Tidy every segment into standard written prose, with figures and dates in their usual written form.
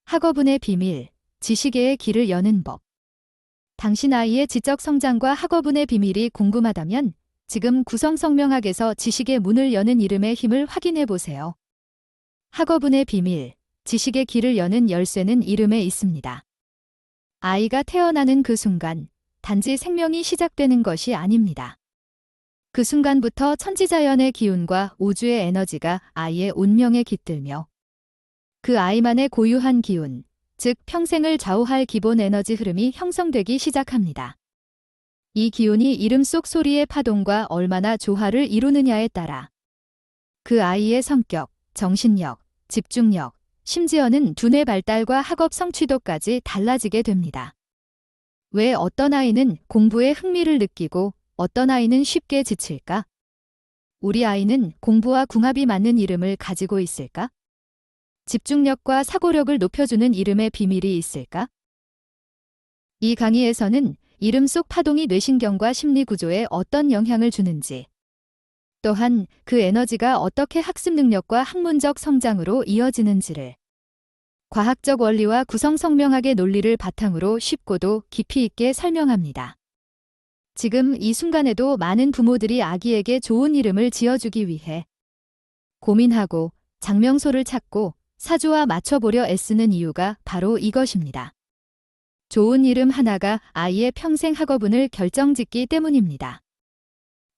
학업운의 비밀, 지식의 길을 여는 법. 당신 아이의 지적 성장과 학업운의 비밀이 궁금하다면 지금 구성성명학에서 지식의 문을 여는 이름의 힘을 확인해 보세요. 학업운의 비밀, 지식의 길을 여는 열쇠는 이름에 있습니다. 아이가 태어나는 그 순간, 단지 생명이 시작되는 것이 아닙니다. 그 순간부터 천지자연의 기운과 우주의 에너지가 아이의 운명에 깃들며 그 아이만의 고유한 기운, 즉 평생을 좌우할 기본 에너지 흐름이 형성되기 시작합니다. 이 기운이 이름 속 소리의 파동과 얼마나 조화를 이루느냐에 따라 그 아이의 성격, 정신력, 집중력, 심지어는 두뇌 발달과 학업 성취도까지 달라지게 됩니다. 왜 어떤 아이는 공부에 흥미를 느끼고 어떤 아이는 쉽게 지칠까? 우리 아이는 공부와 궁합이 맞는 이름을 가지고 있을까? 집중력과 사고력을 높여주는 이름의 비밀이 있을까? 이 강의에서는 이름 속 파동이 뇌신경과 심리 구조에 어떤 영향을 주는지, 또한 그 에너지가 어떻게 학습 능력과 학문적 성장으로 이어지는지를 과학적 원리와 구성성명학의 논리를 바탕으로 쉽고도 깊이 있게 설명합니다. 지금 이 순간에도 많은 부모들이 아기에게 좋은 이름을 지어주기 위해 고민하고 장명소를 찾고 사주와 맞춰보려 애쓰는 이유가 바로 이것입니다. 좋은 이름 하나가 아이의 평생 학업운을 결정짓기 때문입니다.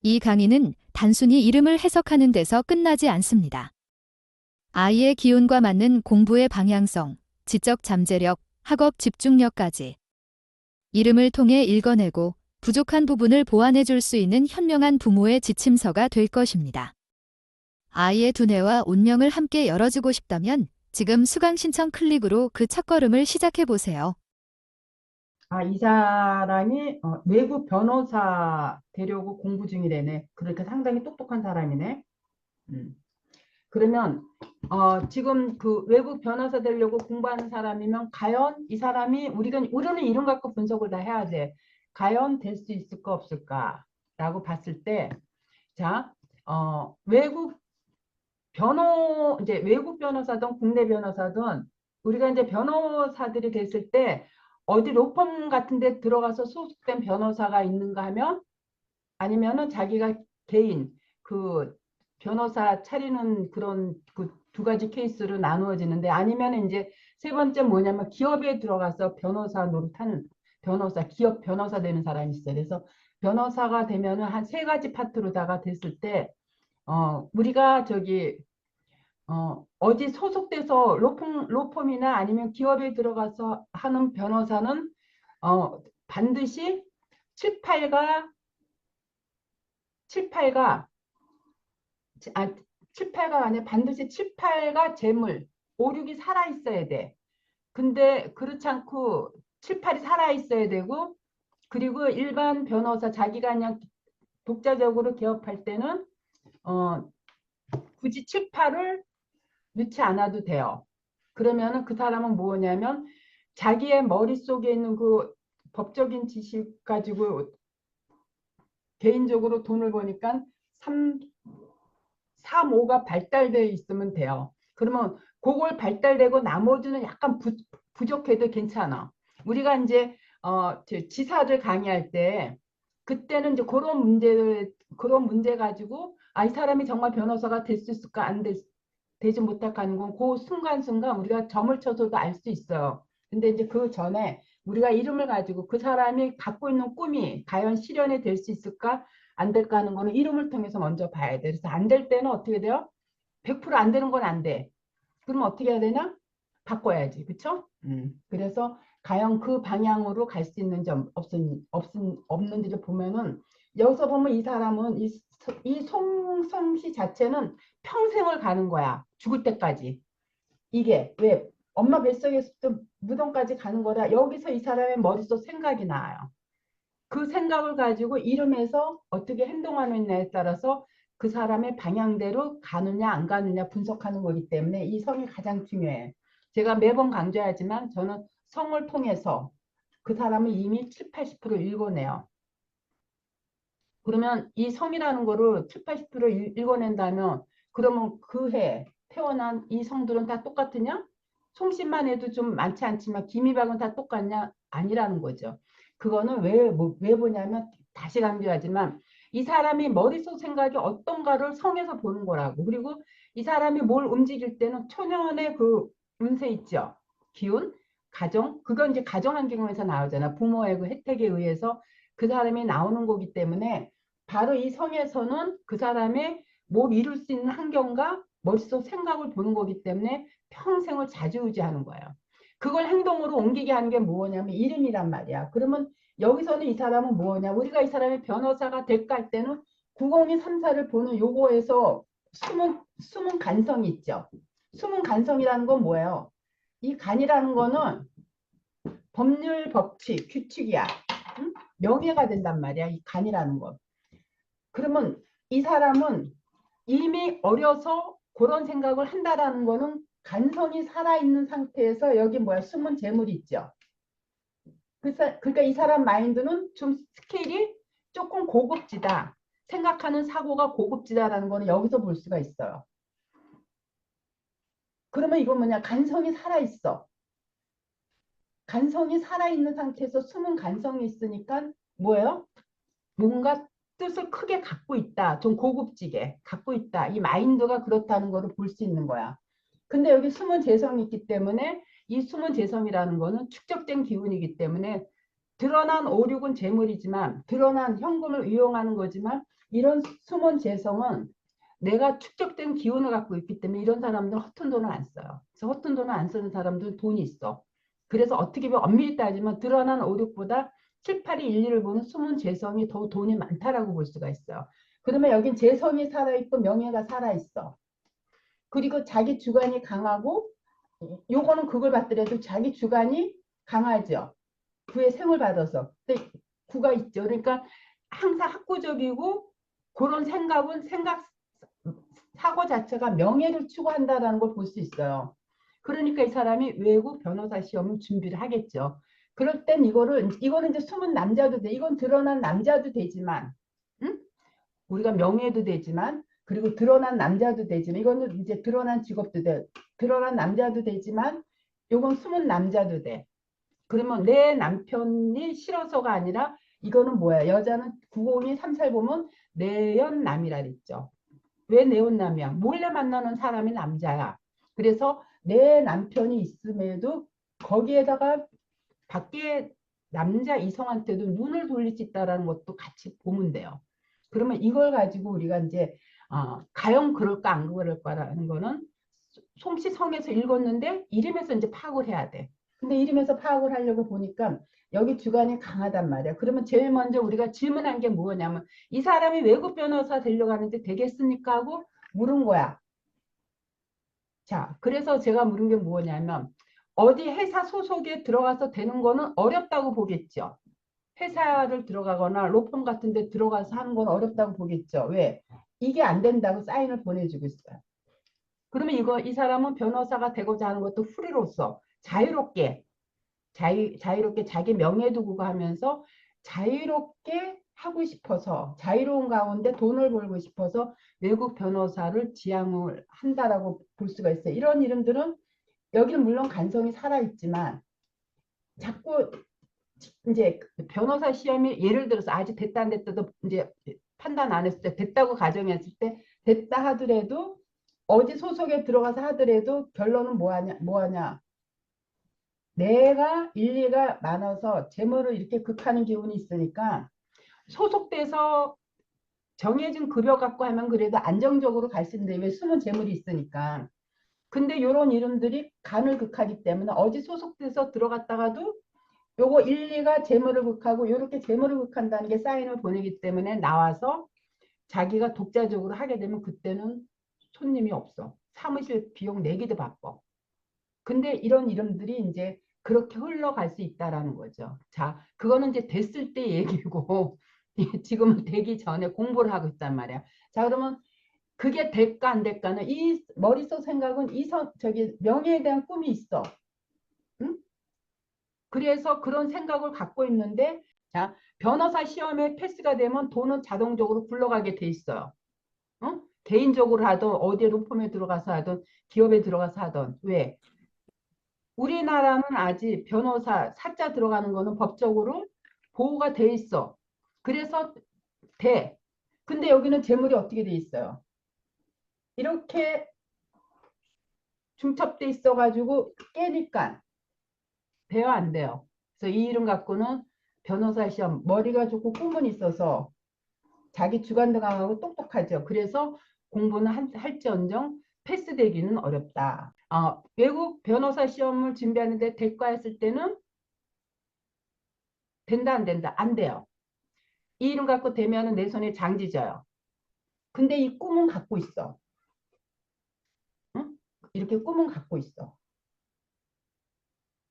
이 강의는 단순히 이름을 해석하는 데서 끝나지 않습니다. 아이의 기운과 맞는 공부의 방향성, 지적 잠재력, 학업 집중력까지 이름을 통해 읽어내고 부족한 부분을 보완해 줄 수 있는 현명한 부모의 지침서가 될 것입니다. 아이의 두뇌와 운명을 함께 열어주고 싶다면 지금 수강 신청 클릭으로 그 첫걸음을 시작해보세요. 이 사람이 외국 변호사 되려고 공부 중이래네. 그러니까 상당히 똑똑한 사람이네. 그러면 지금 그 외국 변호사 되려고 공부하는 사람이면 과연 이 사람이 우리는 이름 갖고 분석을 다 해야 돼. 과연 될 수 있을까 없을까라고 봤을 때, 자, 이제 외국 변호사든 국내 변호사든 우리가 이제 변호사들이 됐을 때 어디 로펌 같은 데 들어가서 소속된 변호사가 있는가 하면, 아니면은 자기가 개인 그 변호사 차리는 그런 그 두 가지 케이스로 나누어지는데, 아니면 이제 세 번째 뭐냐면 기업에 들어가서 변호사 노릇하는 기업 변호사 되는 사람이 있어요. 그래서 변호사가 되면은 한 세 가지 파트로다가 됐을 때 우리가 어디 소속돼서 로펌이나 아니면 기업에 들어가서 하는 변호사는 반드시 7, 8가 7, 8가 아, 7, 8가 아니라 반드시 7, 8가 재물, 5, 6이 살아 있어야 돼. 근데 그렇지 않고 7, 8이 살아 있어야 되고, 그리고 일반 변호사 자기가 그냥 독자적으로 개업할 때는 굳이 7, 8을 넣지 않아도 돼요. 그러면은 그 사람은 뭐냐면 자기의 머릿속에 있는 그 법적인 지식 가지고 개인적으로 돈을 버니까 3, 5가 발달되어 있으면 돼요. 그러면 그걸 발달되고 나머지는 약간 부족해도 괜찮아. 우리가 이제 지사를 강의할 때 그때는 이제 그런 문제 가지고 이 사람이 정말 변호사가 될 수 있을까 되지 못할까는 건 그 순간순간 우리가 점을 쳐서도 알 수 있어요. 근데 이제 그 전에 우리가 이름을 가지고 그 사람이 갖고 있는 꿈이 과연 실현이 될 수 있을까 안 될까 하는 거는 이름을 통해서 먼저 봐야 돼. 그래서 안 될 때는 어떻게 돼요? 100%안 되는 건 안 돼. 그럼 어떻게 해야 되나? 바꿔야지. 그쵸? 그래서 과연 그 방향으로 갈 수 있는지 없는지를 보면은, 여기서 보면 이 사람은 이 송성씨 자체는 평생을 가는 거야. 죽을 때까지. 이게 왜 엄마 뱃속에서부터 무덤까지 가는 거라, 여기서 이 사람의 머릿속 생각이 나와요. 그 생각을 가지고 이름에서 어떻게 행동하느냐에 따라서 그 사람의 방향대로 가느냐 안 가느냐 분석하는 거기 때문에 이 성이 가장 중요해. 제가 매번 강조하지만 저는 성을 통해서 그 사람은 이미 7, 80% 읽어내요. 그러면 이 성이라는 거를 7, 80% 읽어낸다면 그러면 그 해 태어난 이 성들은 다 똑같으냐? 송씨만 해도 좀 많지 않지만 기미박은 다 똑같냐? 아니라는 거죠. 그거는 왜 보냐면 다시 강조하지만 이 사람이 머릿속 생각이 어떤가를 성에서 보는 거라고. 그리고 이 사람이 뭘 움직일 때는 초년의 그 운세 있죠. 기운, 가정, 그건 이제 가정 환경에서 나오잖아. 부모의 그 혜택에 의해서 그 사람이 나오는 거기 때문에 바로 이 성에서는 그 사람의 뭘 이룰 수 있는 환경과 머릿속 생각을 보는 거기 때문에 평생을 좌지우지하는 거예요. 그걸 행동으로 옮기게 하는 게 뭐냐면 이름이란 말이야. 그러면 여기서는 이 사람은 뭐냐? 우리가 이 사람이 변호사가 될까 할 때는 90234를 보는 요거에서 숨은 간성이 있죠. 숨은 간성이라는 건 뭐예요? 이 간이라는 거는 법률, 법칙, 규칙이야. 응? 명예가 된단 말이야. 이 간이라는 건. 그러면 이 사람은 이미 어려서 그런 생각을 한다라는 거는 간성이 살아있는 상태에서 여기 뭐야 숨은 재물이 있죠. 그러니까 이 사람 마인드는 좀 스케일이 조금 고급지다. 생각하는 사고가 고급지다라는 거는 여기서 볼 수가 있어요. 그러면 이건 뭐냐? 간성이 살아있어. 간성이 살아있는 상태에서 숨은 간성이 있으니까 뭐예요? 뭔가 뜻을 크게 갖고 있다. 좀 고급지게 갖고 있다. 이 마인드가 그렇다는 거를 볼 수 있는 거야. 근데 여기 숨은 재성이 있기 때문에 이 숨은 재성이라는 거는 축적된 기운이기 때문에 드러난 오륙은 재물이지만 드러난 현금을 이용하는 거지만 이런 숨은 재성은 내가 축적된 기운을 갖고 있기 때문에 이런 사람들은 허튼 돈을 안 써요. 그래서 허튼 돈을 안 쓰는 사람들은 돈이 있어. 그래서 어떻게 보면 엄밀히 따지면 드러난 오륙보다 7, 8이 1, 2를 보는 숨은 재성이 더 돈이 많다라고 볼 수가 있어요. 그러면 여긴 재성이 살아있고 명예가 살아있어. 그리고 자기 주관이 강하고 요거는 그걸 받더라도 자기 주관이 강하죠. 구의 생을 받아서. 근데 구가 있죠. 그러니까 항상 학구적이고 그런 생각 사고 자체가 명예를 추구한다라는 걸 볼 수 있어요. 그러니까 이 사람이 외국 변호사 시험을 준비를 하겠죠. 그럴 땐 이거는 이제 숨은 남자도 돼. 이건 드러난 남자도 되지만, 응? 우리가 명예도 되지만, 그리고 드러난 남자도 되지만, 이거는 이제 드러난 직업도 돼. 드러난 남자도 되지만, 이건 숨은 남자도 돼. 그러면 내 남편이 싫어서가 아니라 이거는 뭐야? 여자는 902 3살 보면 내연남이라 그랬죠. 왜 내연남이야? 몰래 만나는 사람이 남자야. 그래서 내 남편이 있음에도 거기에다가 밖에 남자 이성한테도 눈을 돌릴 수 있다는 것도 같이 보면 돼요. 그러면 이걸 가지고 우리가 이제 과연 그럴까 안 그럴까라는 거는 솜씨 성에서 읽었는데 이름에서 이제 파악을 해야 돼. 근데 이름에서 파악을 하려고 보니까 여기 주관이 강하단 말이야. 그러면 제일 먼저 우리가 질문한 게 뭐냐면 이 사람이 외국 변호사 되려고 하는데 되겠습니까? 하고 물은 거야. 자, 그래서 제가 물은 게 뭐냐면 어디 회사 소속에 들어가서 되는 거는 어렵다고 보겠죠. 회사를 들어가거나 로펌 같은 데 들어가서 하는 건 어렵다고 보겠죠. 왜? 이게 안 된다고 사인을 보내주고 있어요. 그러면 이 사람은 변호사가 되고자 하는 것도 프리로서 자유롭게 자유롭게 자기 명예 두고 하면서 자유롭게 하고 싶어서 자유로운 가운데 돈을 벌고 싶어서 외국 변호사를 지향을 한다라고 볼 수가 있어요. 이런 이름들은 여기는 물론 간성이 살아있지만 자꾸 이제 변호사 시험이 예를 들어서 아직 됐다 안 됐다도 이제 판단 안 했을 때 됐다고 가정했을 때 됐다 하더라도 어디 소속에 들어가서 하더라도 결론은 뭐하냐 내가 일리가 많아서 재물을 이렇게 극하는 기운이 있으니까 소속돼서 정해진 급여 갖고 하면 그래도 안정적으로 갈 수 있는데 왜 숨은 재물이 있으니까 근데 이런 이름들이 간을 극하기 때문에 어디 소속돼서 들어갔다가도 요거 일리가 재물을 극하고 이렇게 재물을 극한다는 게 사인을 보내기 때문에 나와서 자기가 독자적으로 하게 되면 그때는 손님이 없어. 사무실 비용 내기도 바빠. 근데 이런 이름들이 이제 그렇게 흘러갈 수 있다라는 거죠. 자, 그거는 이제 됐을 때 얘기고 지금은 되기 전에 공부를 하고 있단 말이야. 자, 그러면 그게 될까 안 될까는 이 머릿속 생각은 저기 명예에 대한 꿈이 있어. 응? 그래서 그런 생각을 갖고 있는데 자, 변호사 시험에 패스가 되면 돈은 자동적으로 굴러가게 돼 있어요. 응? 개인적으로 하든 어디에 로펌에 들어가서 하든 기업에 들어가서 하든 왜? 우리나라는 아직 변호사 사자 들어가는 거는 법적으로 보호가 돼 있어. 그래서 돼. 근데 여기는 재물이 어떻게 돼 있어요? 이렇게 중첩돼 있어가지고 깨니까 돼요, 안 돼요? 그래서 이 이름 갖고는 변호사 시험 머리가 좋고 꿈은 있어서 자기 주관도 강하고 똑똑하죠. 그래서 공부는 할지언정 패스되기는 어렵다. 외국 변호사 시험을 준비하는데 대과했을 때는 된다 안 된다? 안 돼요. 이 이름 갖고 되면은 내 손에 장지 져요. 근데 이 꿈은 갖고 있어. 응? 이렇게 꿈은 갖고 있어.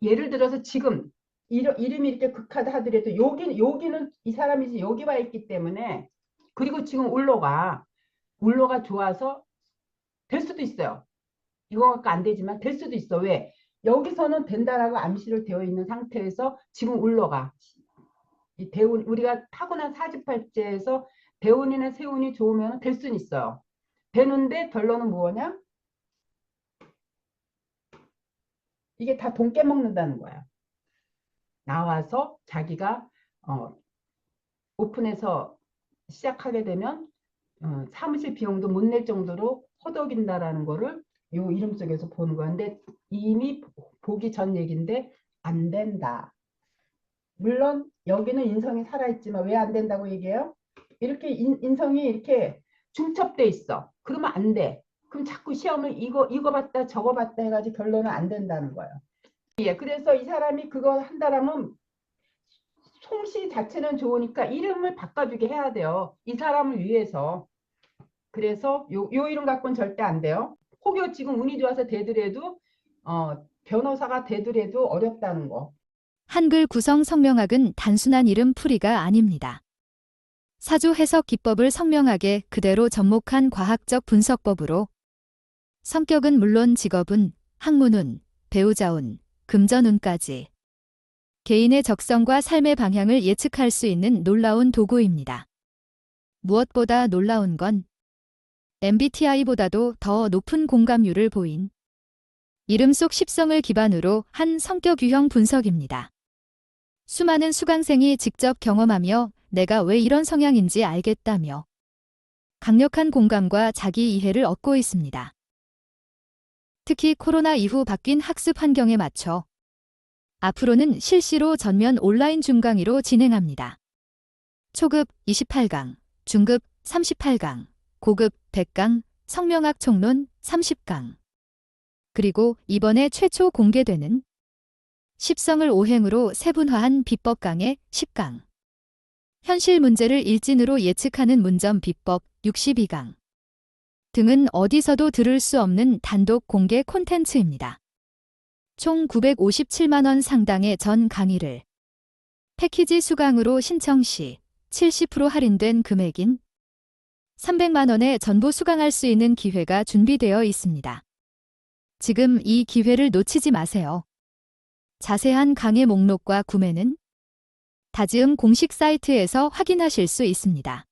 예를 들어서 지금 이름이 이렇게 극하다 하더라도 여기는 이 사람이 이제 여기 와 있기 때문에 그리고 지금 울로가 좋아서 될 수도 있어요. 이거 갖고 안 되지만 될 수도 있어. 왜? 여기서는 된다라고 암시를 되어 있는 상태에서 지금 울로가 이 대운 우리가 타고난 사주팔자에서 대운이나 세운이 좋으면 될 수는 있어요. 되는데 결론은 뭐냐? 이게 다 돈 깨먹는다는 거야. 나와서 자기가 오픈해서 시작하게 되면 사무실 비용도 못 낼 정도로 허덕인다라는 거를 요 이름 속에서 보는 거야. 근데 이미 보기 전 얘기인데 안 된다. 물론 여기는 인성이 살아있지만 왜 안 된다고 얘기해요? 이렇게 인성이 이렇게 중첩돼 있어. 그러면 안 돼. 그럼 자꾸 시험을 이거 봤다 저거 봤다 해가지고 결론은 안 된다는 거예요. 예, 그래서 이 사람이 그거 한다라면 솜씨 자체는 좋으니까 이름을 바꿔주게 해야 돼요. 이 사람을 위해서. 그래서 요 이름 갖고는 절대 안 돼요. 혹여 지금 운이 좋아서 되더라도 변호사가 되더라도 어렵다는 거. 한글 구성 성명학은 단순한 이름 풀이가 아닙니다. 사주 해석 기법을 성명학에 그대로 접목한 과학적 분석법으로 성격은 물론 직업운, 학문운, 배우자운, 금전운까지 개인의 적성과 삶의 방향을 예측할 수 있는 놀라운 도구입니다. 무엇보다 놀라운 건 MBTI보다도 더 높은 공감률을 보인 이름 속 십성을 기반으로 한 성격 유형 분석입니다. 수많은 수강생이 직접 경험하며 내가 왜 이런 성향인지 알겠다며 강력한 공감과 자기 이해를 얻고 있습니다. 특히 코로나 이후 바뀐 학습 환경에 맞춰 앞으로는 실시로 전면 온라인 줌강의로 진행합니다. 초급 28강, 중급 38강, 고급 100강, 성명학 총론 30강. 그리고 이번에 최초 공개되는 십성을 오행으로 세분화한 비법 강의 10강. 현실 문제를 일진으로 예측하는 문점 비법 62강. 등은 어디서도 들을 수 없는 단독 공개 콘텐츠입니다. 총 957만 원 상당의 전 강의를 패키지 수강으로 신청 시 70% 할인된 금액인 300만 원에 전부 수강할 수 있는 기회가 준비되어 있습니다. 지금 이 기회를 놓치지 마세요. 자세한 강의 목록과 구매는 다지음 공식 사이트에서 확인하실 수 있습니다.